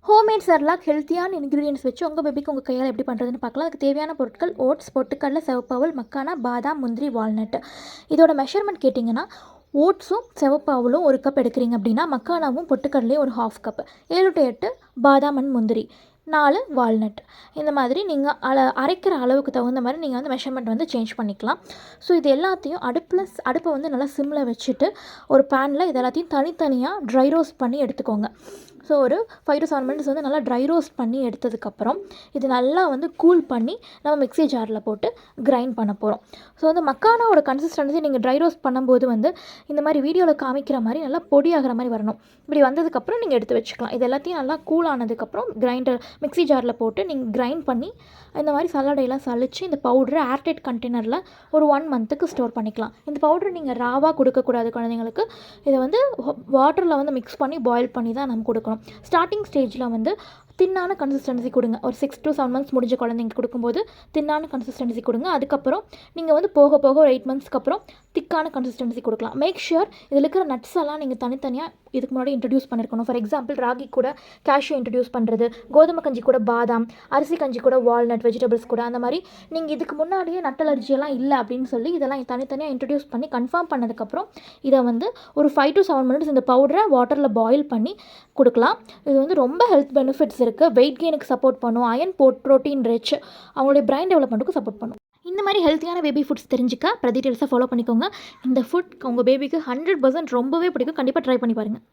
Homemade Cerelac ஹெல்த்தியான ingredients வச்சு உங்கள் பேபிக்கு உங்கள் கையால் எப்படி பண்ணுறதுன்னு பார்க்கலாம். அதுக்கு தேவையான பொருட்கள் ஓட்ஸ், பொட்டுக்கடலை, சிவப்பவுல், மக்கானா, பாதாம், முந்திரி, வால்நட். இதோட மெஷர்மெண்ட் கேட்டிங்கன்னா ஓட்ஸும் சிவப்பவுலும் 1 கப் எடுக்கிறீங்க அப்படின்னா மக்கானாவும் பொட்டுக்கடலையும் ஒரு 1/2 கப், 7 to 8 பாதாம் அண்ட் முந்திரி, 4 வால்நட். இந்த மாதிரி நீங்கள் அரைக்கிற அளவுக்கு தகுந்த மாதிரி நீங்கள் வந்து மெஷர்மெண்ட் வந்து சேஞ்ச் பண்ணிக்கலாம். ஸோ இது எல்லாத்தையும் அடுப்பை வந்து நல்லா சிம்மில் வச்சுட்டு ஒரு பேனில் இது எல்லாத்தையும் தனித்தனியாக ட்ரை ரோஸ்ட் பண்ணி எடுத்துக்கோங்க. ஸோ ஒரு 5 to 7 minutes வந்து நல்லா ட்ரை ரோஸ்ட் பண்ணி எடுத்ததுக்கப்புறம் இது நல்லா வந்து கூல் பண்ணி நம்ம மிக்ஸி ஜாரில் போட்டு கிரைண்ட் பண்ண போகிறோம். ஸோ வந்து மக்கானாவோட கன்சிஸ்டன்சி நீங்கள் ட்ரை ரோஸ்ட் பண்ணும்போது வந்து இந்த மாதிரி வீடியோவில் காமிக்கிற மாதிரி நல்லா பொடியாகிற மாதிரி வரணும். இப்படி வந்ததுக்கப்புறம் நீங்கள் எடுத்து வச்சுக்கலாம். இது எல்லாத்தையும் நல்லா கூல் ஆனதுக்கப்புறம் மிக்ஸி ஜாரில் போட்டு நீங்கள் கிரைண்ட் பண்ணி இந்த மாதிரி சல்லடையெல்லாம் சலித்து இந்த பவுடரை ஏர்டைட் கண்டெய்னரில் ஒரு 1 monthக்கு ஸ்டோர் பண்ணிக்கலாம். இந்த பவுடர் நீங்கள் ராவாக கொடுக்கக்கூடாது குழந்தைங்களுக்கு. இதை வந்து வாட்டரில் வந்து மிக்ஸ் பண்ணி பாயில் பண்ணி தான் நம்ம கொடுக்கணும். ஸ்டார்டிங் ஸ்டேஜில் வந்து தின்னான கன்சிஸ்டன்சி கொடுங்க. ஒரு 6 to 7 months முடிஞ்ச குழந்தைங்க கொடுக்கும்போது தின்னான கன்சிஸ்டன்சி கொடுங்க. அதுக்கப்புறம் நீங்கள் வந்து போக போக ஒரு 8 monthsக்கு அப்புறம் திக்கான கன்சிஸ்டன்சி கொடுக்கலாம். மேக் ஷுர் இதில் இருக்கிற நட்ஸ் எல்லாம் நீங்கள் தனித்தனியாக இதுக்கு முன்னாடி இன்ட்ரடியூஸ் பண்ணியிருக்கணும். ஃபார் எக்ஸாம்பிள் ராகி கூட கேஷ்யூ இன்ட்ரடியூஸ் பண்ணுறது, கோதுமை கஞ்சி கூட பாதாம், அரிசி கஞ்சி கூட வால்நட், வெஜிடபிள்ஸ் கூட அந்த மாதிரி நீங்கள் இதுக்கு முன்னாடியே நட் அலர்ஜியெல்லாம் இல்லை அப்படின்னு சொல்லி இதெல்லாம் தனித்தனியாக இன்ட்ரடியூஸ் பண்ணி கன்ஃபார்ம் பண்ணதுக்கப்புறம் இதை வந்து ஒரு 5 to 7 minutes இந்த பவுடரை வாட்டரில் பாயில் பண்ணி கொடுக்கலாம். இது வந்து ரொம்ப ஹெல்த் பெனிஃபிட்ஸ் இருக்குது. வெயிட் கெயினுக்கு சப்போர்ட் பண்ணும், அயன் ப்ரோட்டீன் ரிச், அவங்களுடைய பிரைன் டெவலப்மெண்ட்டுக்கு சப்போர்ட் பண்ணும். இந்த மாதிரி ஹெல்த்தியான பேபி ஃபுட்ஸ் தெரிஞ்சுக்க டீட்டெயில்ஸாக ஃபாலோ பண்ணிக்கோங்க. இந்த ஃபுட் உங்கள் பேபிக்கு 100% ரொம்பவே பிடிக்கும். கண்டிப்பாக ட்ரை பண்ணி பாருங்கள்.